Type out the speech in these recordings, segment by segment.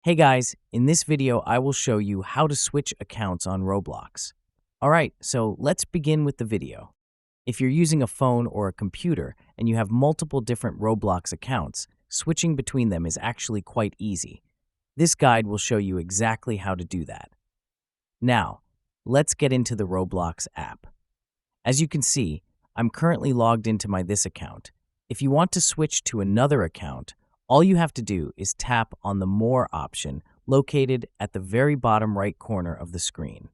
Hey guys, in this video I will show you how to switch accounts on Roblox. Alright, so let's begin with the video. If you're using a phone or a computer and you have multiple different Roblox accounts, switching between them is actually quite easy. This guide will show you exactly how to do that. Now, let's get into the Roblox app. As you can see, I'm currently logged into my This account. If you want to switch to another account, all you have to do is tap on the More option located at the very bottom right corner of the screen.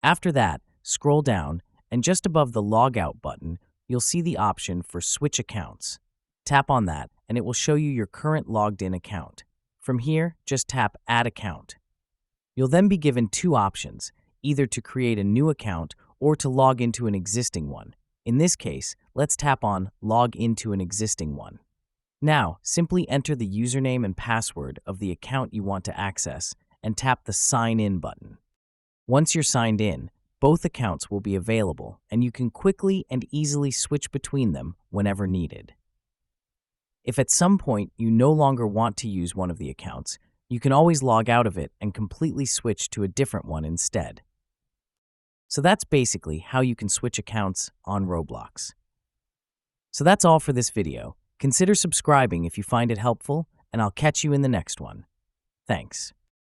After that, scroll down, and just above the Logout button, you'll see the option for Switch Accounts. Tap on that, and it will show you your current logged-in account. From here, just tap Add Account. You'll then be given two options, either to create a new account or to log into an existing one. In this case, let's tap on Log into an existing one. Now, simply enter the username and password of the account you want to access and tap the Sign In button. Once you're signed in, both accounts will be available and you can quickly and easily switch between them whenever needed. If at some point you no longer want to use one of the accounts, you can always log out of it and completely switch to a different one instead. So that's basically how you can switch accounts on Roblox. So that's all for this video. Consider subscribing if you find it helpful, and I'll catch you in the next one. Thanks.